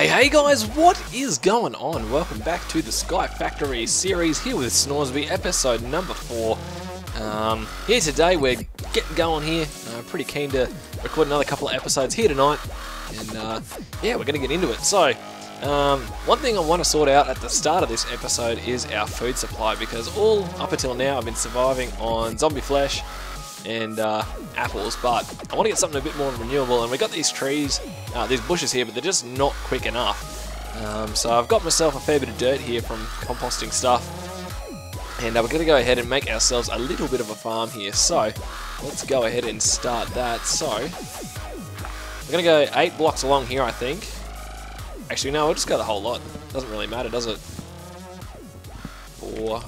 Hey guys, what is going on? Welcome back to the SkyFactory series here with Snoresby, episode number 4. Here today, we're getting going here. Pretty keen to record another couple of episodes here tonight. And yeah, we're going to get into it. So, one thing I want to sort out at the start of this episode is our food supply, because all up until now I've been surviving on zombie flesh and apples, but I want to get something a bit more renewable, and we got these trees, these bushes here, but they're just not quick enough. So I've got myself a fair bit of dirt here from composting stuff, and we're going to go ahead and make ourselves a little bit of a farm here. So let's go ahead and start that. So we're going to go 8 blocks along here, I think. Actually, no, we'll just go the whole lot. Doesn't really matter, does it? 4.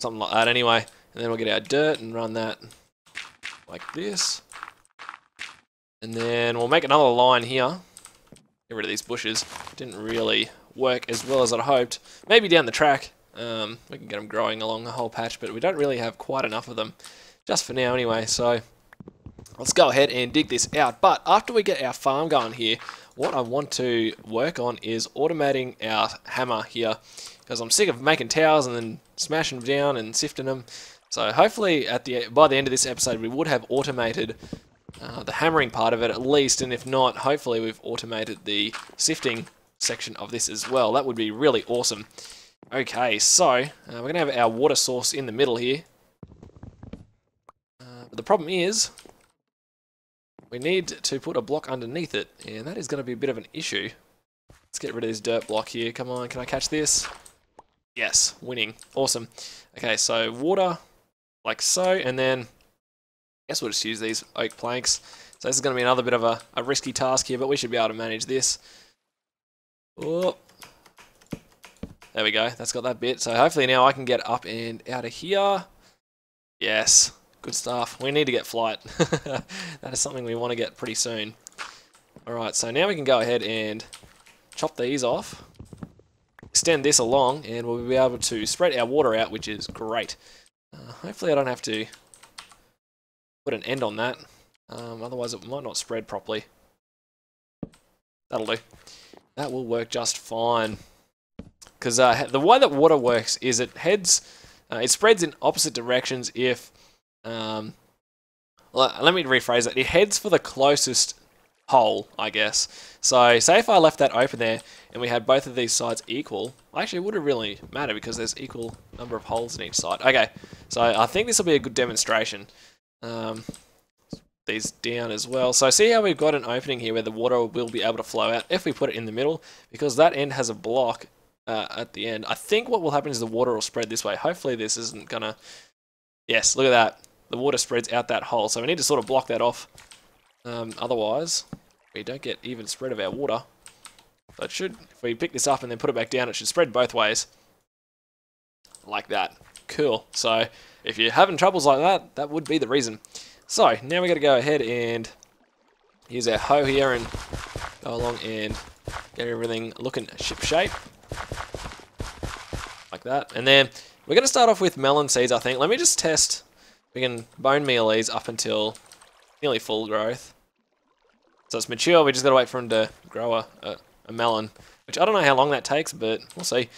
Something like that anyway, and then we'll get our dirt and run that like this, and then we'll make another line here. Get rid of these bushes. Didn't really work as well as I'd hoped. Maybe down the track we can get them growing along the whole patch, but we don't really have quite enough of them just for now anyway. So let's go ahead and dig this out. But after we get our farm going here, what I want to work on is automating our hammer here, because I'm sick of making towers and then smashing them down and sifting them. So hopefully by the end of this episode we would have automated the hammering part of it at least, and if not, hopefully we've automated the sifting section of this as well. That would be really awesome. Okay, so we're going to have our water source in the middle here. But the problem is we need to put a block underneath it, and that is going to be a bit of an issue. Let's get rid of this dirt block here. Come on, can I catch this? Yes, winning. Awesome. Okay, so water, like so, and then I guess we'll just use these oak planks. So this is going to be another bit of a risky task here, but we should be able to manage this. Oh. There we go, that's got that bit. So hopefully now I can get up and out of here. Yes, good stuff. We need to get flight. That is something we want to get pretty soon. Alright, so now we can go ahead and chop these off. Extend this along, and we'll be able to spread our water out, which is great. Hopefully I don't have to put an end on that, otherwise it might not spread properly. That'll do. That will work just fine. Because the way that water works is it spreads in opposite directions if... let me rephrase that. It heads for the closest hole, I guess. So say if I left that open there and we had both of these sides equal, actually it wouldn't really matter because there's equal number of holes in each side. Okay, so I think this will be a good demonstration. These down as well. So see how we've got an opening here where the water will be able to flow out if we put it in the middle, because that end has a block at the end. I think what will happen is the water will spread this way. Hopefully this isn't gonna... Yes, look at that. The water spreads out that hole, so we need to sort of block that off. Otherwise, we don't get even spread of our water. So it should, if we pick this up and then put it back down, it should spread both ways. Like that. Cool. So if you're having troubles like that, that would be the reason. So now we're going to go ahead and use our hoe here and go along and get everything looking ship shape. Like that. And then we're going to start off with melon seeds, I think. Let me just test. We can bone meal these up until nearly full growth. So it's mature, we just got to wait for them to grow a melon, which I don't know how long that takes, but we'll see.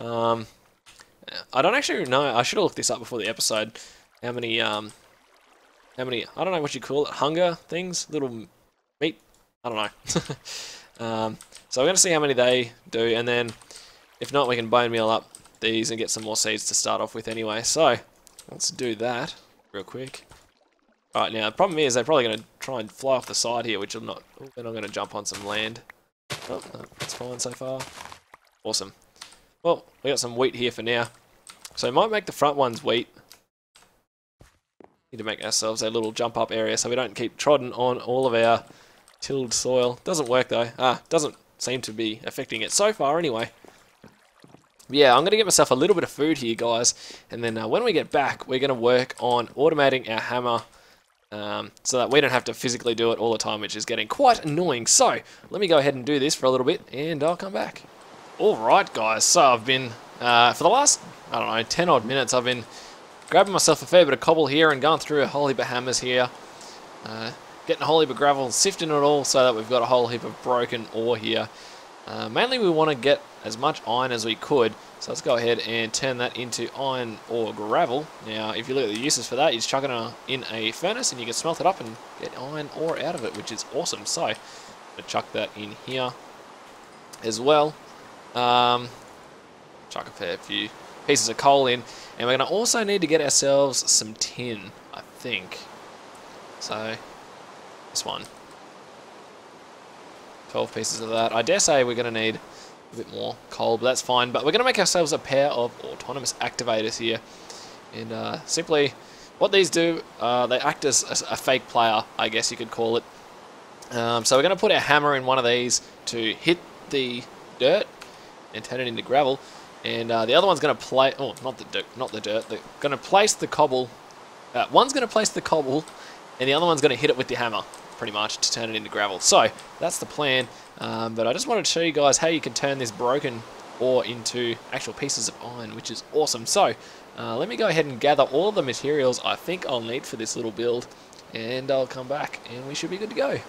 I don't actually know, I should have looked this up before the episode, how many, I don't know what you call it, hunger things, little meat, I don't know. So we're going to see how many they do, and then if not, we can bone meal up these and get some more seeds to start off with anyway. So let's do that real quick. Right, now the problem is they're probably going to try and fly off the side here, which I'm not. Then I'm going to jump on some land. Oh, no, that's fine so far. Awesome. Well, we got some wheat here for now. So we might make the front ones wheat. Need to make ourselves a little jump up area so we don't keep trotting on all of our tilled soil. Doesn't work though. Doesn't seem to be affecting it so far anyway. Yeah, I'm going to get myself a little bit of food here, guys. And then when we get back, we're going to work on automating our hammer. So that we don't have to physically do it all the time, which is getting quite annoying. So, let me go ahead and do this for a little bit, and I'll come back. Alright guys, so I've been, for the last, I don't know, 10 odd minutes, I've been grabbing myself a fair bit of cobble here and going through a whole heap of hammers here. Getting a whole heap of gravel, sifting it all so that we've got a whole heap of broken ore here. Mainly we want to get as much iron as we could, so let's go ahead and turn that into iron ore gravel. Now, if you look at the uses for that, you just chuck it in a furnace and you can smelt it up and get iron ore out of it, which is awesome. So, I'm going to chuck that in here as well. Chuck a fair few pieces of coal in, and we're going to also need to get ourselves some tin, I think. So, this one. 12 pieces of that. I dare say we're going to need a bit more coal, but that's fine. But we're going to make ourselves a pair of autonomous activators here. And simply, what these do, they act as a fake player, I guess you could call it. So we're going to put our hammer in one of these to hit the dirt and turn it into gravel. And the other one's going to play... Oh, not the dirt. They're going to place the cobble... one's going to place the cobble, and the other one's going to hit it with the hammer, pretty much, to turn it into gravel. So, that's the plan. But I just wanted to show you guys how you can turn this broken ore into actual pieces of iron, which is awesome. So, let me go ahead and gather all the materials I think I'll need for this little build, and I'll come back, and we should be good to go.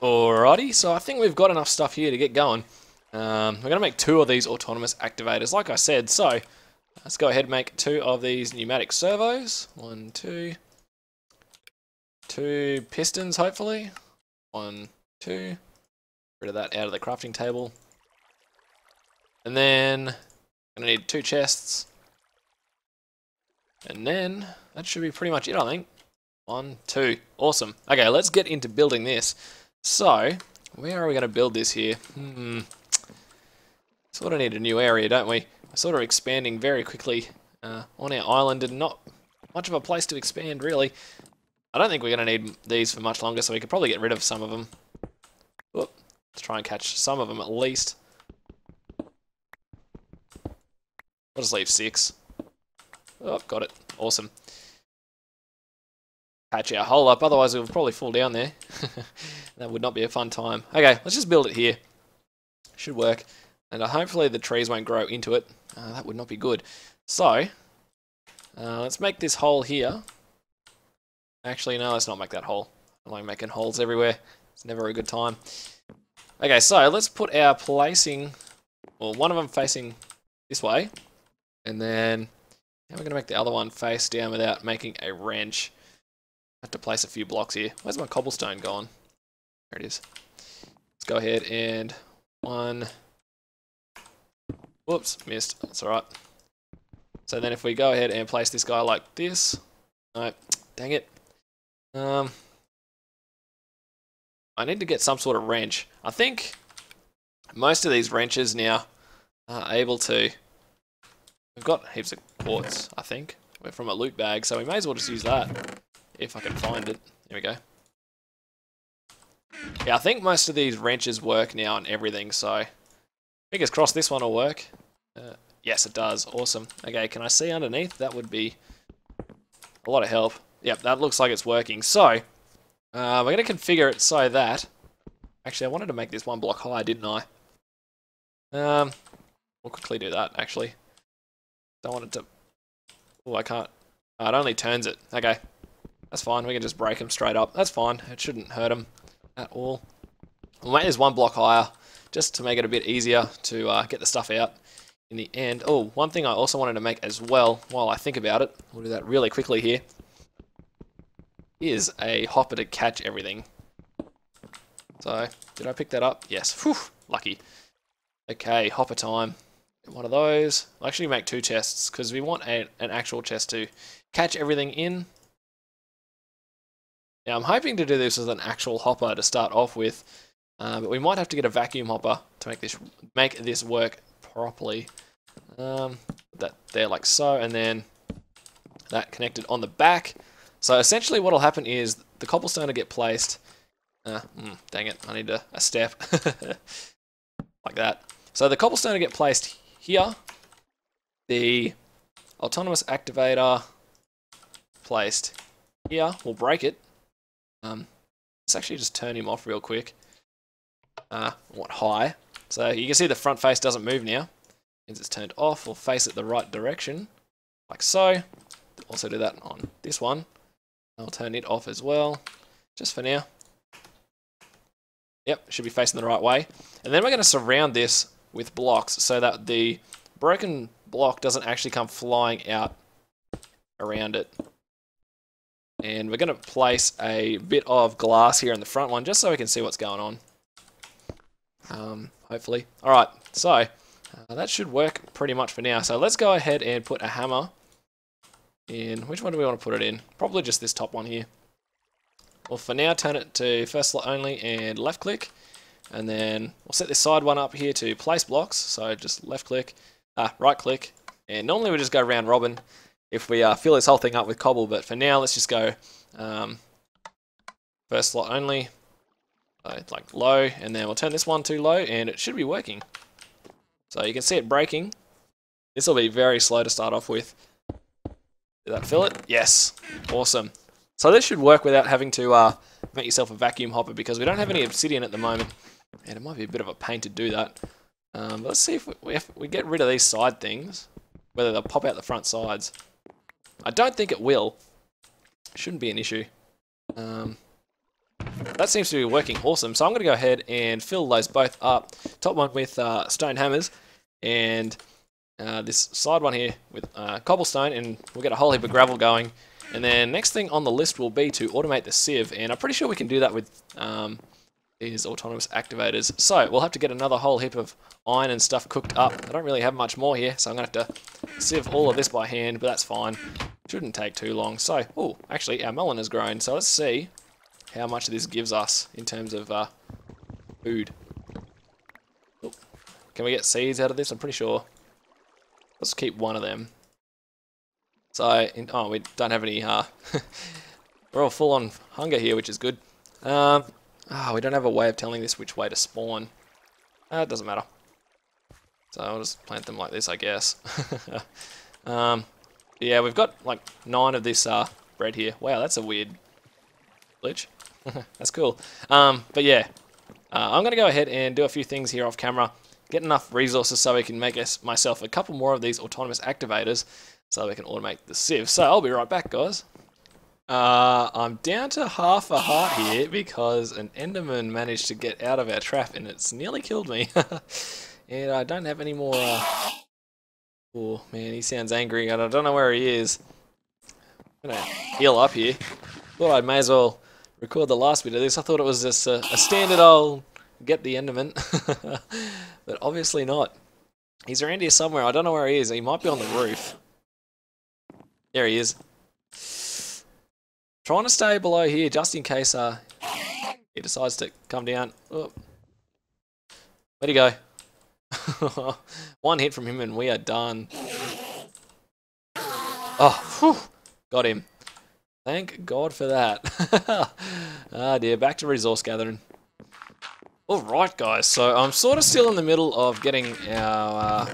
Alrighty, so I think we've got enough stuff here to get going. We're going to make 2 of these autonomous activators, like I said. So, let's go ahead and make 2 of these pneumatic servos. 1, 2... 2 pistons, hopefully. 1, 2. Rid of that out of the crafting table. And then, I'm going to need 2 chests. And then, that should be pretty much it, I think. 1, 2. Awesome. Okay, let's get into building this. So, where are we going to build this here? Sort of need a new area, don't we? We're sort of expanding very quickly on our island, and not much of a place to expand, really. I don't think we're going to need these for much longer, so we could probably get rid of some of them. Whoop. Let's try and catch some of them at least. I'll just leave 6. Oh, got it. Awesome. Patch our hole up, otherwise we'll probably fall down there. That would not be a fun time. Okay, let's just build it here. Should work. And hopefully the trees won't grow into it. That would not be good. So, let's make this hole here. Actually, no, let's not make that hole. I'm like making holes everywhere. It's never a good time. Okay, so let's put our placing, well, one of them facing this way. And then we're going to make the other one face down without making a wrench. I have to place a few blocks here. Where's my cobblestone gone? There it is. Let's go ahead and 1. Whoops, missed. That's alright. So then if we go ahead and place this guy like this. No, dang it. I need to get some sort of wrench. I think most of these wrenches now are able to... We've got heaps of quartz, I think. We're from a loot bag, so we may as well just use that. If I can find it. There we go. Yeah, I think most of these wrenches work now on everything, so... Fingers crossed this one will work. Yes, it does. Awesome. Okay, can I see underneath? That would be a lot of help. Yep, that looks like it's working. So, we're going to configure it so that... Actually, I wanted to make this 1 block high, didn't I? We'll quickly do that, actually. Don't want it to... Oh, I can't... Oh, it only turns it. Okay. That's fine. We can just break them straight up. That's fine. It shouldn't hurt them at all. We'll make this 1 block higher, just to make it a bit easier to get the stuff out in the end. Oh, one thing I also wanted to make as well, while I think about it, we'll do that really quickly here, is a hopper to catch everything. So, did I pick that up? Yes. Whew, lucky. Okay, hopper time. One of those. I'll actually make 2 chests, because we want an actual chest to catch everything in. Now, I'm hoping to do this with an actual hopper to start off with, but we might have to get a vacuum hopper to make this work properly. That there like so, and then that connected on the back. So essentially what will happen is the cobblestone will get placed. Dang it, I need a step. Like that. So the cobblestone will get placed here. The autonomous activator placed here. We'll break it. Let's actually just turn him off real quick. What, high? So you can see the front face doesn't move now. Means it's turned off. We'll face it the right direction, like so. Also do that on this one. I'll turn it off as well. just for now. Yep, should be facing the right way. And then we're going to surround this with blocks so that the broken block doesn't actually come flying out around it. And we're going to place a bit of glass here in the front one just so we can see what's going on. Hopefully. Alright, so that should work pretty much for now. So let's go ahead and put a hammer in. Which one do we want to put it in? Probably just this top one here. Well, for now, turn it to first slot only and left click. And then we'll set this side one up here to place blocks. So just left click, right click. And normally we just go round robin if we fill this whole thing up with cobble. But for now, let's just go first slot only, like low. And then we'll turn this one to low and it should be working. So you can see it breaking. This will be very slow to start off with. Did that fill it? Yes. Awesome. So this should work without having to make yourself a vacuum hopper because we don't have any obsidian at the moment. And it might be a bit of a pain to do that. But let's see if we get rid of these side things, whether they'll pop out the front sides. I don't think it will. Shouldn't be an issue. That seems to be working awesome. So I'm going to go ahead and fill those both up. Top one with stone hammers and this side one here with cobblestone, and we'll get a whole heap of gravel going. And then next thing on the list will be to automate the sieve, and I'm pretty sure we can do that with these autonomous activators. So we'll have to get another whole heap of iron and stuff cooked up. I don't really have much more here, so I'm going to have to sieve all of this by hand, but that's fine. Shouldn't take too long. So, oh, actually our melon has grown, so let's see how much this gives us in terms of food. Oh, can we get seeds out of this? I'm pretty sure. Let's keep one of them. So, oh, we don't have any, we're all full on hunger here, which is good. We don't have a way of telling this which way to spawn. It doesn't matter. So I'll just plant them like this, I guess. Yeah, we've got like 9 of this bread here. Wow, that's a weird glitch. That's cool. But yeah, I'm going to go ahead and do a few things here off camera. Get enough resources so we can make myself a couple more of these autonomous activators so we can automate the sieve. So I'll be right back, guys. I'm down to half a heart here because an enderman managed to get out of our trap and it's nearly killed me. And I don't have any more... Oh man, he sounds angry and I don't know where he is. I'm gonna heal up here. Thought I may as well record the last bit of this. I thought it was just a standard old get the enderman. But obviously not. He's around here somewhere. I don't know where he is. He might be on the roof. There he is. Trying to stay below here just in case he decides to come down. Oh. Where'd he go? One hit from him and we are done. Oh, whew, got him. Thank God for that. Ah dear, back to resource gathering. Alright guys, so I'm sort of still in the middle of getting our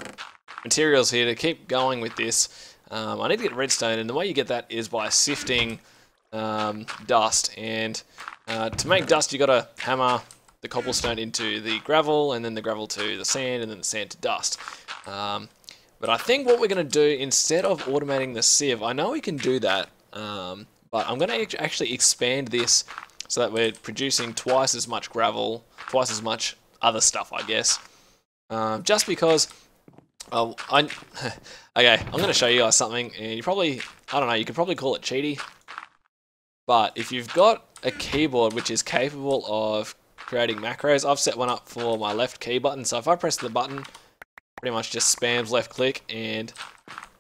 materials here to keep going with this. I need to get redstone, and the way you get that is by sifting dust. And to make dust, you got to hammer the cobblestone into the gravel, and then the gravel to the sand, and then the sand to dust. But I think what we're going to do, instead of automating the sieve, I know we can do that, but I'm going to actually expand this so that we're producing twice as much gravel, twice as much other stuff, I guess. Just because... okay, I'm going to show you guys something, and you probably, I don't know, you could probably call it cheaty, but if you've got a keyboard which is capable of creating macros, I've set one up for my left key button, so if I press the button, pretty much just spams left click, and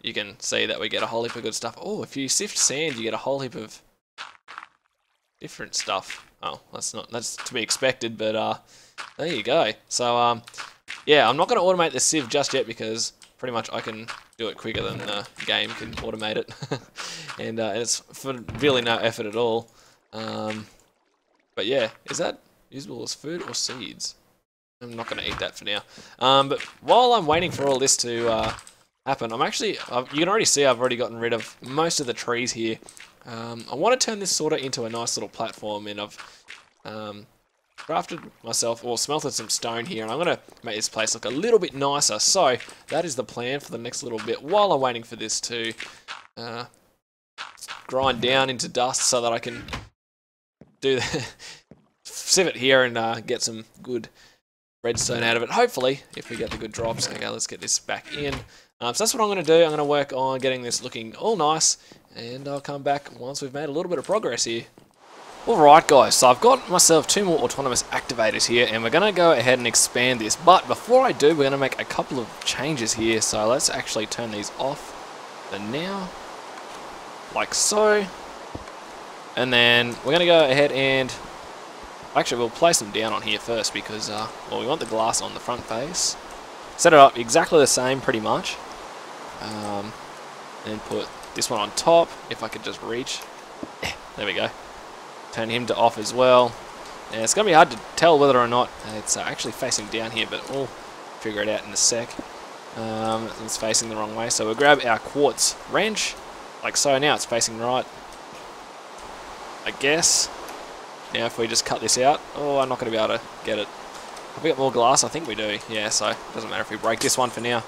you can see that we get a whole heap of good stuff. Oh, if you sift sand, you get a whole heap of different stuff. Oh, that's to be expected, but there you go. So, yeah, I'm not going to automate the sieve just yet because pretty much I can do it quicker than the game can automate it. And it's for really no effort at all. But yeah, is that usable as food or seeds? I'm not going to eat that for now. But while I'm waiting for all this to happen, I'm actually, you can already see I've already gotten rid of most of the trees here. I want to turn this sort of into a nice little platform, and I've crafted myself, or smelted some stone here, and I'm going to make this place look a little bit nicer. So that is the plan for the next little bit while I'm waiting for this to grind down into dust so that I can do the sieve it here and get some good redstone out of it. Hopefully, if we get the good drops. Okay, let's get this back in. So that's what I'm going to do. I'm going to work on getting this looking all nice, and I'll come back once we've made a little bit of progress here. Alright guys, so I've got myself 2 more autonomous activators here, and we're going to go ahead and expand this. But before I do, we're going to make a couple of changes here. So let's actually turn these off for now, like so. And then we're going to go ahead and... Actually, we'll place them down on here first because, well, we want the glass on the front face. Set it up exactly the same, pretty much. And put this one on top, if I could just reach. There we go. Turn him to off as well. And it's going to be hard to tell whether or not it's actually facing down here, but we'll figure it out in a sec. It's facing the wrong way, so we'll grab our quartz wrench, like so. Now it's facing right, I guess. Now if we just cut this out, oh, I'm not going to be able to get it. Have we got more glass? I think we do. Yeah, so it doesn't matter if we break this one for now.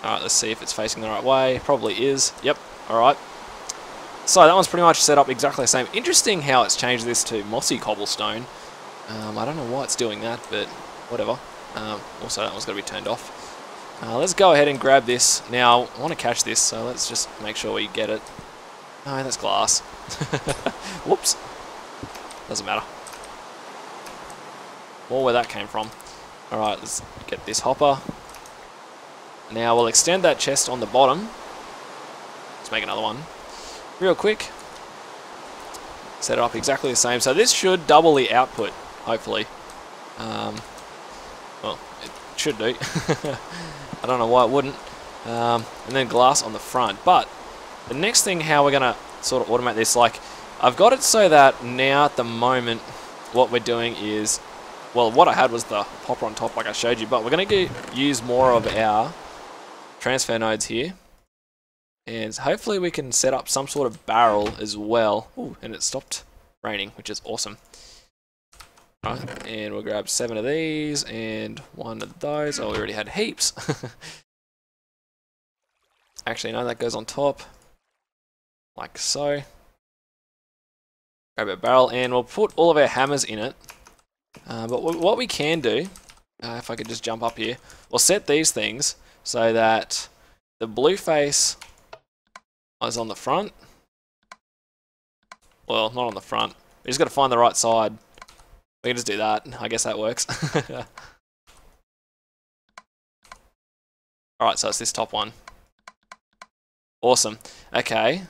Alright, let's see if it's facing the right way. Probably is. Yep, alright. So that one's pretty much set up exactly the same. Interesting how it's changed this to mossy cobblestone. I don't know why it's doing that, but whatever. Also, that one's got to be turned off. Let's go ahead and grab this. Now, I want to catch this, so let's just make sure we get it. No, that's glass. Whoops. Doesn't matter. More where that came from. Alright, let's get this hopper. Now, we'll extend that chest on the bottom. Let's make another one. Real quick. Set it up exactly the same. So this should double the output, hopefully. Well, it should do. I don't know why it wouldn't. And then glass on the front. But the next thing, how we're going to sort of automate this, like, I've got it so that now at the moment, what we're doing is, well, what I had was the hopper on top like I showed you, but we're going to use more of our transfer nodes here. And hopefully we can set up some sort of barrel as well. Ooh, and it stopped raining, which is awesome. Right, and we'll grab 7 of these and 1 of those. Oh, we already had heaps. Actually, no, that goes on top. Like so. Grab a barrel and we'll put all of our hammers in it. But what we can do, if I could just jump up here, we'll set these things so that the blue face is on the front. Well, not on the front. We just got to find the right side. We can just do that. I guess that works. Alright, so it's this top one. Awesome. Okay.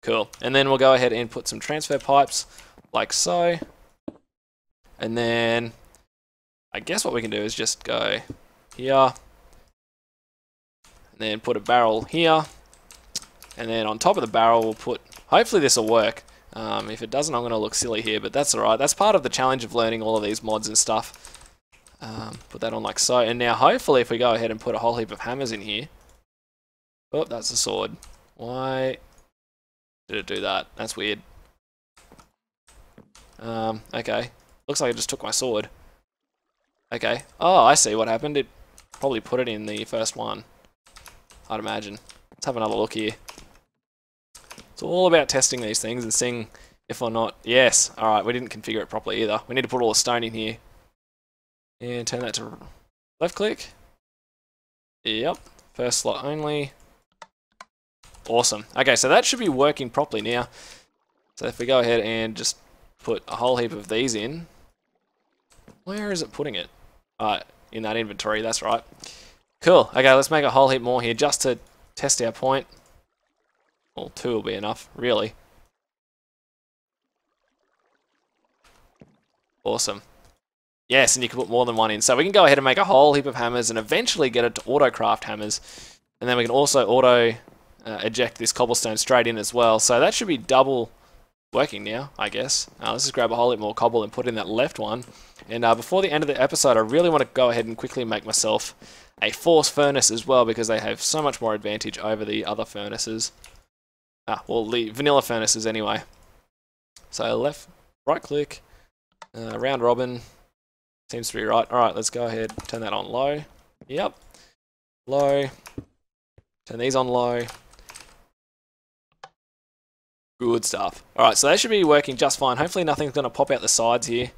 Cool. And then we'll go ahead and put some transfer pipes like so. And then I guess what we can do is just go here. And then put a barrel here. And then on top of the barrel we'll put, hopefully this will work. If it doesn't, I'm going to look silly here, but that's alright. That's part of the challenge of learning all of these mods and stuff. Put that on like so. And now hopefully if we go ahead and put a whole heap of hammers in here. Oh, that's a sword. Why did it do that? That's weird. Okay. Looks like I just took my sword. Okay. Oh, I see what happened. It probably put it in the first one, I'd imagine. Let's have another look here. It's all about testing these things and seeing if or not... Yes. Alright, we didn't configure it properly either. We need to put all the stone in here. And turn that to left click. Yep. First slot only. Awesome. Okay, so that should be working properly now. So if we go ahead and just put a whole heap of these in. Where is it putting it? In that inventory, that's right. Cool. Okay, let's make a whole heap more here just to test our point. Well, 2 will be enough, really. Awesome. Yes, and you can put more than 1 in. So we can go ahead and make a whole heap of hammers and eventually get it to auto-craft hammers. And then we can also auto... eject this cobblestone straight in as well. So that should be double working now, I guess. Let's just grab a whole lot more cobble and put in that left one. And before the end of the episode, I really want to go ahead and quickly make myself a force furnace as well, because they have so much more advantage over the other furnaces. Well, the vanilla furnaces anyway. So left, right click, round robin. Seems to be right. Alright, let's go ahead, turn that on low. Yep. Low. Turn these on low. Good stuff. Alright, so they should be working just fine. Hopefully nothing's going to pop out the sides here.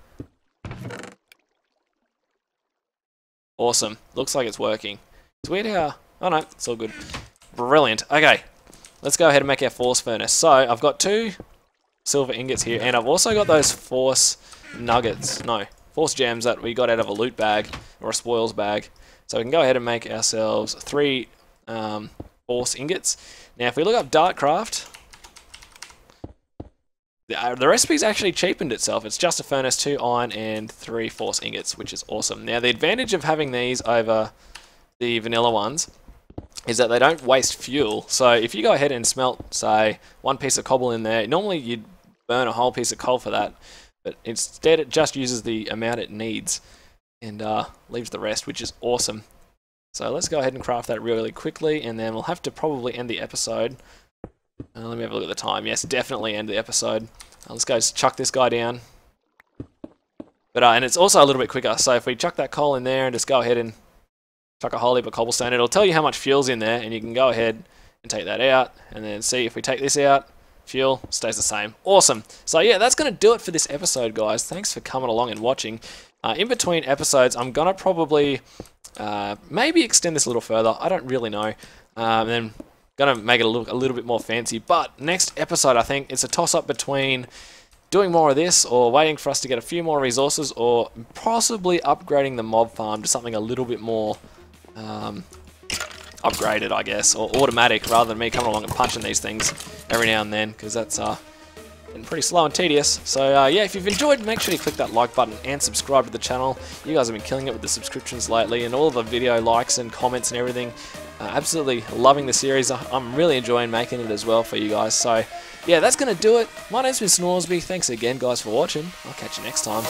Awesome. Looks like it's working. It's weird how... Oh no, it's all good. Brilliant. Okay, let's go ahead and make our force furnace. So, I've got 2 silver ingots here, and I've also got those force nuggets. No, force gems that we got out of a loot bag, or a spoils bag. So we can go ahead and make ourselves 3 force ingots. Now, if we look up Dartcraft... The recipe's actually cheapened itself. It's just a furnace, 2 iron, and 3 force ingots, which is awesome. Now, the advantage of having these over the vanilla ones is that they don't waste fuel. So if you go ahead and smelt, say, 1 piece of cobble in there, normally you'd burn a whole piece of coal for that, but instead it just uses the amount it needs and leaves the rest, which is awesome. So let's go ahead and craft that really quickly, and then we'll have to probably end the episode. Let me have a look at the time. Yes, definitely end the episode. Let's go chuck this guy down. But and it's also a little bit quicker. So if we chuck that coal in there and just go ahead and chuck a whole heap of cobblestone, it'll tell you how much fuel's in there, and you can go ahead and take that out, and then see if we take this out, fuel stays the same. Awesome. So yeah, that's going to do it for this episode, guys. Thanks for coming along and watching. In between episodes, I'm going to probably maybe extend this a little further. I don't really know. And then gonna make it look a little bit more fancy, but next episode I think it's a toss-up between doing more of this or waiting for us to get a few more resources or possibly upgrading the mob farm to something a little bit more upgraded, I guess, or automatic rather than me coming along and punching these things every now and then, because that's getting pretty slow and tedious. So yeah, if you've enjoyed, make sure you click that like button and subscribe to the channel. You guys have been killing it with the subscriptions lately and all the video likes and comments and everything. Absolutely loving the series. I'm really enjoying making it as well for you guys. So yeah, that's going to do it. My name's been Snoresby. Thanks again, guys, for watching. I'll catch you next time.